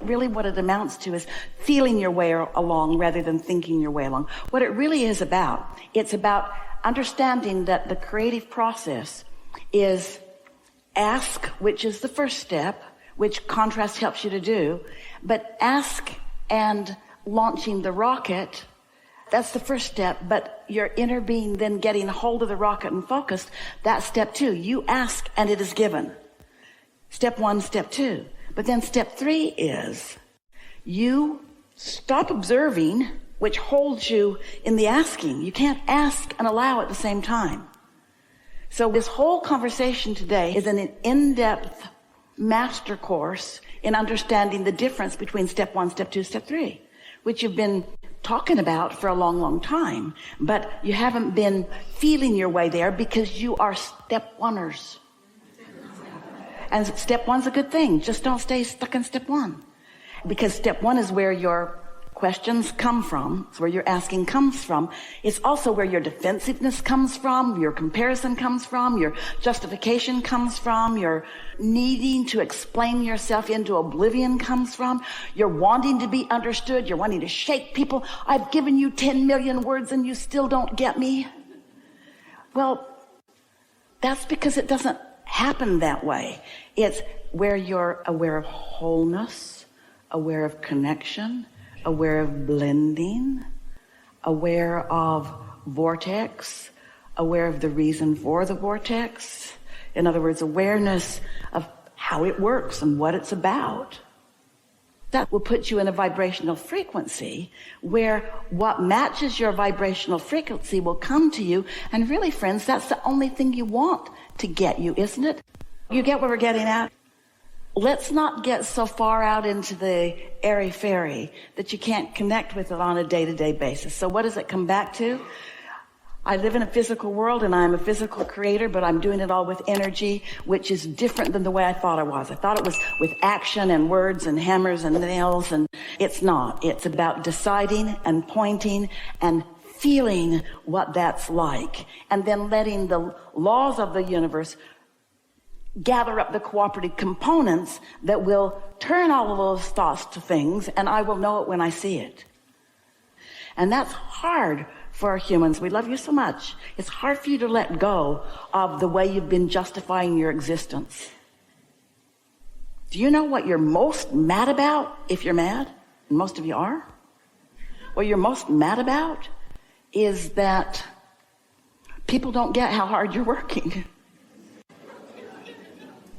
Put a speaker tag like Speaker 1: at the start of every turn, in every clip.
Speaker 1: really what it amounts to is feeling your way along rather than thinking your way along. What it really is about, it's about understanding that the creative process is ask, which is the first step, which contrast helps you to do, but ask and launching the rocket, that's the first step, but your inner being then getting hold of the rocket and focused, that's step 2. You ask and it is given. Step 1, step 2. But then step 3 is you stop observing, which holds you in the asking. You can't ask and allow at the same time. So this whole conversation today is an in-depth master course in understanding the difference between step 1, step 2, step 3, which you've been talking about for a long, long time, but you haven't been feeling your way there because you are step 1ers. And step 1's a good thing. Just don't stay stuck in step 1. Because step 1 is where your questions come from. It's where your asking comes from. It's also where your defensiveness comes from, your comparison comes from, your justification comes from, your needing to explain yourself into oblivion comes from, your wanting to be understood, you're wanting to shake people. I've given you 10 million words and you still don't get me. Well, that's because it doesn't happen that way. It's where you're aware of wholeness, aware of connection, aware of blending, aware of vortex, aware of the reason for the vortex. In other words, awareness of how it works and what it's about. That will put you in a vibrational frequency where what matches your vibrational frequency will come to you. And really, friends, that's the only thing you want to get you, isn't it? You get what we're getting at? Let's not get so far out into the airy-fairy that you can't connect with it on a day-to-day basis. So what does it come back to? I live in a physical world and I'm a physical creator, but I'm doing it all with energy, which is different than the way I thought it was. I thought it was with action and words and hammers and nails, and it's not. It's about deciding and pointing and feeling what that's like, and then letting the laws of the universe gather up the cooperative components that will turn all of those thoughts to things, and I will know it when I see it. And that's hard for humans. We love you so much. It's hard for you to let go of the way you've been justifying your existence. Do you know what you're most mad about if you're mad? And most of you are. What you're most mad about is that people don't get how hard you're working.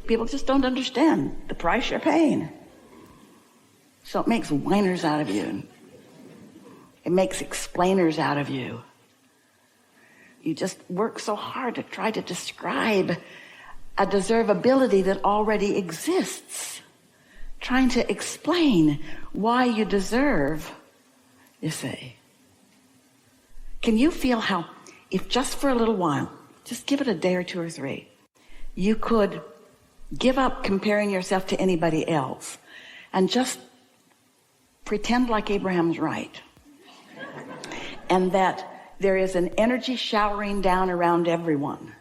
Speaker 1: People just don't understand the price you're paying. So it makes whiners out of you. It makes explainers out of you. You just work so hard to try to describe a deservability that already exists. Trying to explain why you deserve, you say. Can you feel how, if just for a little while, just give it a day or 2 or 3, you could give up comparing yourself to anybody else and just pretend like Abraham's right. And that there is an energy showering down around everyone.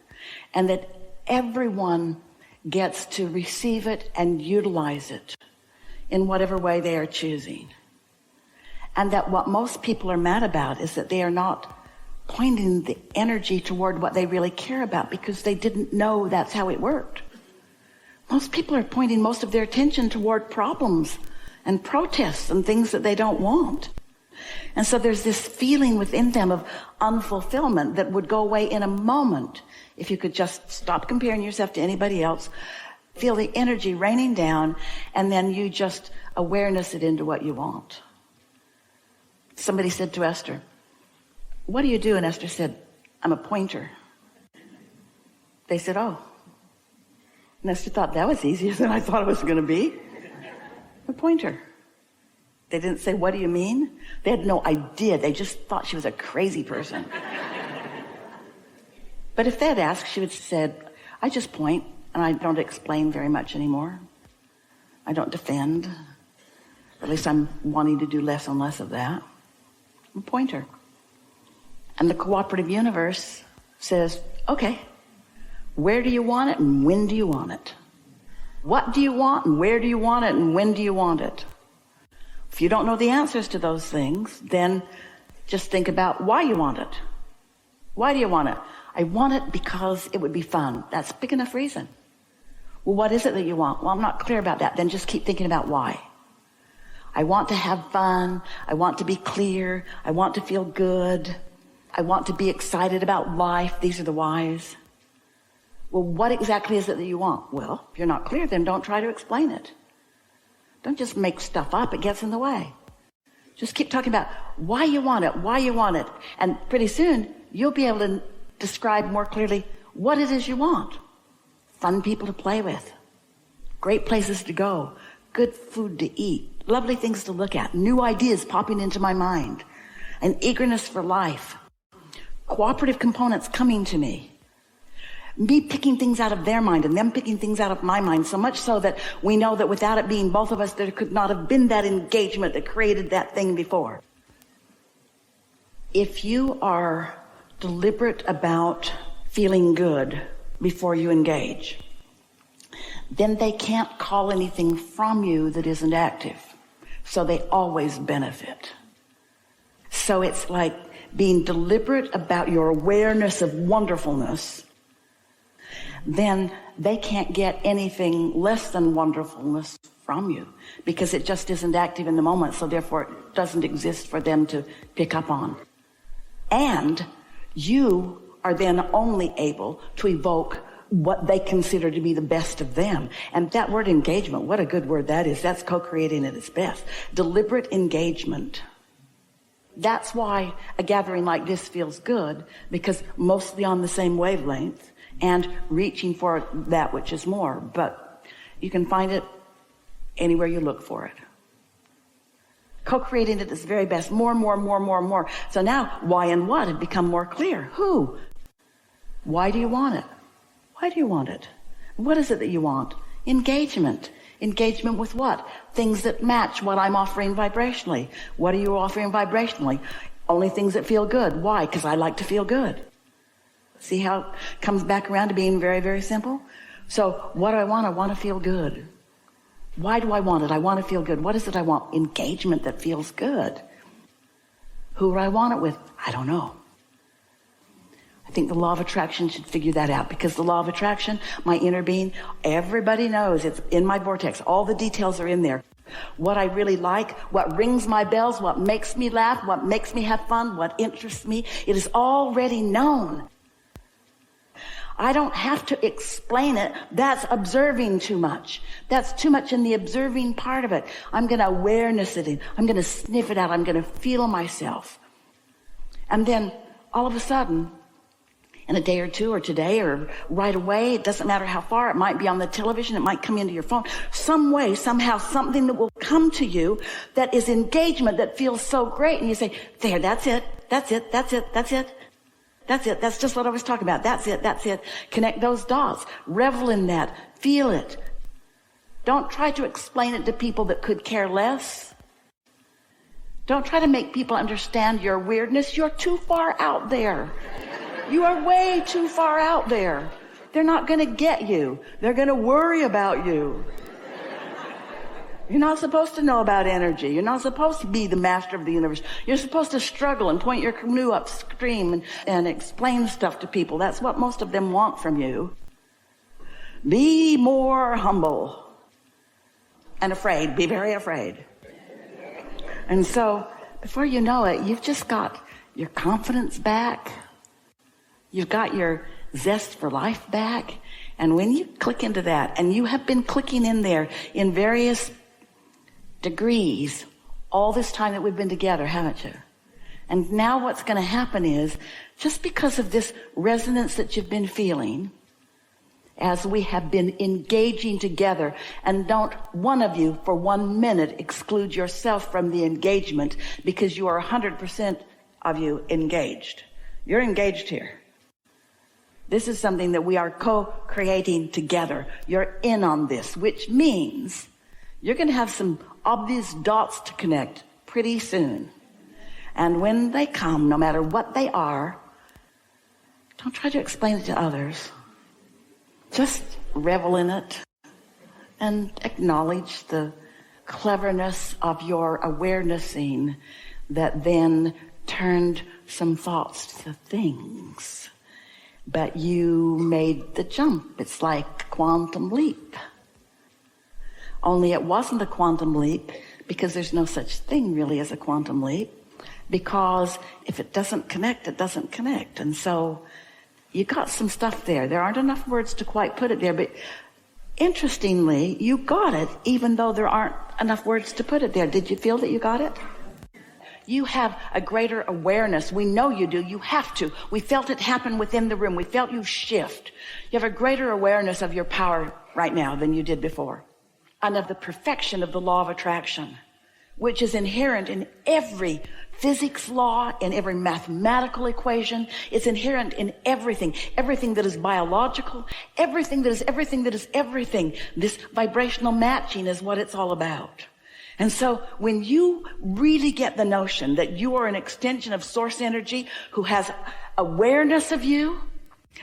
Speaker 1: And that everyone gets to receive it and utilize it in whatever way they are choosing. And that what most people are mad about is that they are not pointing the energy toward what they really care about because they didn't know that's how it worked. Most people are pointing most of their attention toward problems and protests and things that they don't want. And so there's this feeling within them of unfulfillment that would go away in a moment if you could just stop comparing yourself to anybody else, feel the energy raining down, and then you just awareness it into what you want. Somebody said to Esther, "What do you do?" And Esther said, "I'm a pointer." They said, "Oh." And Esther thought, that was easier than I thought it was going to be. A pointer. They didn't say, "What do you mean?" They had no idea. They just thought she was a crazy person. But if they had asked, she would have said, "I just point, and I don't explain very much anymore. I don't defend. At least I'm wanting to do less and less of that. I'm a pointer." And the cooperative universe says, "Okay, where do you want it and when do you want it? What do you want and where do you want it and when do you want it?" If you don't know the answers to those things, then just think about why you want it. Why do you want it? I want it because it would be fun. That's a big enough reason. Well, what is it that you want? Well, I'm not clear about that. Then just keep thinking about why. I want to have fun. I want to be clear. I want to feel good. I want to be excited about life. These are the whys. Well, what exactly is it that you want? Well, if you're not clear, then don't try to explain it. Don't just make stuff up. It gets in the way. Just keep talking about why you want it, why you want it. And pretty soon, you'll be able to describe more clearly what it is you want. Fun people to play with. Great places to go. Good food to eat. Lovely things to look at. New ideas popping into my mind. An eagerness for life. Cooperative components coming to me. Me picking things out of their mind and them picking things out of my mind, so much so that we know that without it being both of us, there could not have been that engagement that created that thing before. If you are deliberate about feeling good before you engage, then they can't call anything from you that isn't active. So they always benefit. So it's like being deliberate about your awareness of wonderfulness. Then they can't get anything less than wonderfulness from you because it just isn't active in the moment, so therefore it doesn't exist for them to pick up on. And you are then only able to evoke what they consider to be the best of them. And that word engagement, what a good word that is. That's co-creating at its best. Deliberate engagement. That's why a gathering like this feels good, because mostly on the same wavelength and reaching for that which is more. But you can find it anywhere you look for it. Co-creating at its very best. More. So now, why and what have become more clear. Who? Why do you want it? Why do you want it? What is it that you want? Engagement. Engagement with what? Things that match what I'm offering vibrationally. What are you offering vibrationally? Only things that feel good. Why? Because I like to feel good. See how it comes back around to being very, very simple? So what do I want? I want to feel good. Why do I want it? I want to feel good. What is it I want? Engagement that feels good. Who do I want it with? I don't know. I think the law of attraction should figure that out, because the law of attraction, my inner being, everybody knows it's in my vortex. All the details are in there. What I really like, what rings my bells, what makes me laugh, what makes me have fun, what interests me, it is already known. I don't have to explain it. That's observing too much. That's too much in the observing part of it. I'm going to awareness it in. I'm going to sniff it out. I'm going to feel myself. And then all of a sudden, in a day or two or today or right away, it doesn't matter how far, it might be on the television, it might come into your phone, some way, somehow, something that will come to you that is engagement that feels so great. And you say, there, that's it. That's it. That's it. That's it. That's it. That's just what I was talking about. That's it. That's it. Connect those dots. Revel in that. Feel it. Don't try to explain it to people that could care less. Don't try to make people understand your weirdness. You're too far out there. You are way too far out there. They're not going to get you. They're going to worry about you. You're not supposed to know about energy. You're not supposed to be the master of the universe. You're supposed to struggle and point your canoe upstream and explain stuff to people. That's what most of them want from you. Be more humble and afraid. Be very afraid. And so before you know it, you've just got your confidence back. You've got your zest for life back. And when you click into that, and you have been clicking in there in various degrees all this time that we've been together, haven't you? And now what's going to happen is, just because of this resonance that you've been feeling as we have been engaging together, and don't one of you for 1 minute exclude yourself from the engagement, because you are 100% of you engaged. You're engaged here. This is something that we are co-creating together. You're in on this, which means you're going to have some obvious dots to connect pretty soon. And when they come, no matter what they are, don't try to explain it to others. Just revel in it and acknowledge the cleverness of your awarenessing that then turned some thoughts to things. But you made the jump. It's like quantum leap. Only it wasn't a quantum leap because there's no such thing really as a quantum leap. Because if it doesn't connect, it doesn't connect. And so you got some stuff there. There aren't enough words to quite put it there, but interestingly, you got it even though there aren't enough words to put it there. Did you feel that you got it? You have a greater awareness. We know you do. You have to. We felt it happen within the room. We felt you shift. You have a greater awareness of your power right now than you did before. And of the perfection of the law of attraction, which is inherent in every physics law, in every mathematical equation. It's inherent in everything that is biological, everything that is everything. This vibrational matching is what it's all about. And so when you really get the notion that you are an extension of source energy who has awareness of you,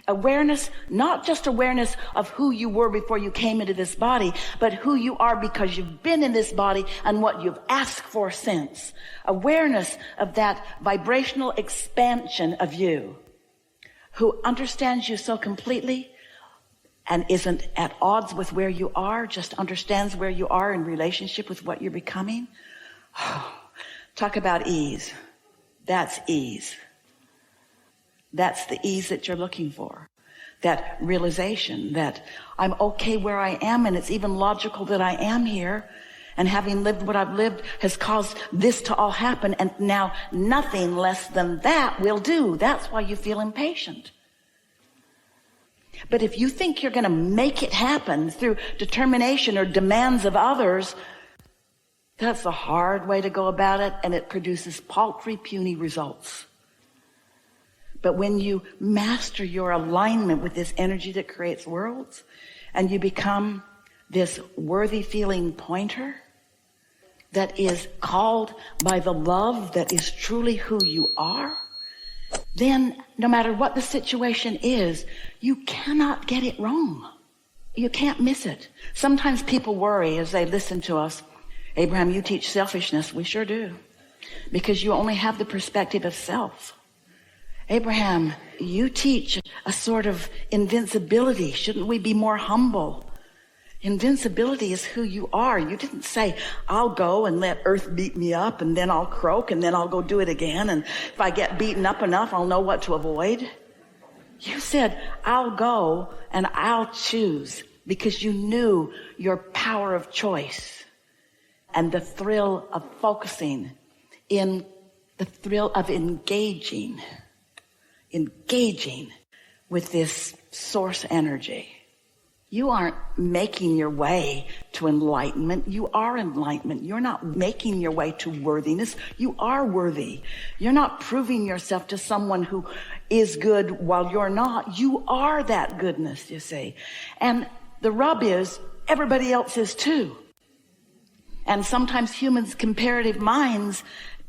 Speaker 1: awareness, not just awareness of who you were before you came into this body, but who you are because you've been in this body and what you've asked for since. Awareness of that vibrational expansion of you, who understands you so completely and isn't at odds with where you are, just understands where you are in relationship with what you're becoming. Talk about ease. That's ease. That's the ease that you're looking for. That realization that I'm okay where I am, and it's even logical that I am here, and having lived what I've lived has caused this to all happen, and now nothing less than that will do. That's why you feel impatient. But if you think you're going to make it happen through determination or demands of others, that's a hard way to go about it, and it produces paltry, puny results. But when you master your alignment with this energy that creates worlds, and you become this worthy feeling pointer that is called by the love that is truly who you are, then no matter what the situation is, you cannot get it wrong. You can't miss it. Sometimes people worry as they listen to us, Abraham, you teach selfishness. We sure do. Because you only have the perspective of self. Abraham, you teach a sort of invincibility. Shouldn't we be more humble? Invincibility is who you are. You didn't say, I'll go and let earth beat me up and then I'll croak and then I'll go do it again. And if I get beaten up enough, I'll know what to avoid. You said, I'll go and I'll choose, because you knew your power of choice and the thrill of focusing, in the thrill of engaging with this source energy. You aren't making your way to enlightenment. You are enlightenment. You're not making your way to worthiness. You are worthy. You're not proving yourself to someone who is good while you're not. You are that goodness, you see. And the rub is, everybody else is too. And sometimes humans' comparative minds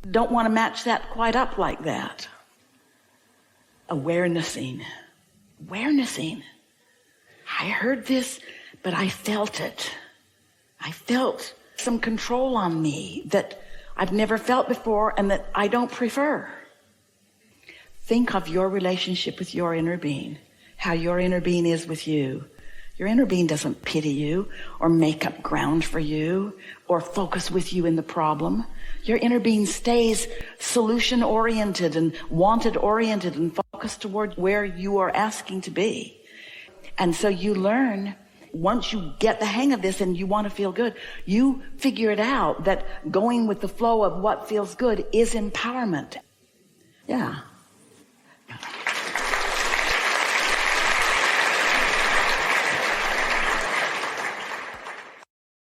Speaker 1: don't want to match that quite up like that. Awarenessing. I heard this, but I felt it. I felt some control on me that I've never felt before and that I don't prefer. Think of your relationship with your inner being, how your inner being is with you. Your inner being doesn't pity you or make up ground for you or focus with you in the problem. Your inner being stays solution-oriented and wanted-oriented and focused toward where you are asking to be. And so you learn, once you get the hang of this and you want to feel good, you figure it out that going with the flow of what feels good is empowerment. Yeah.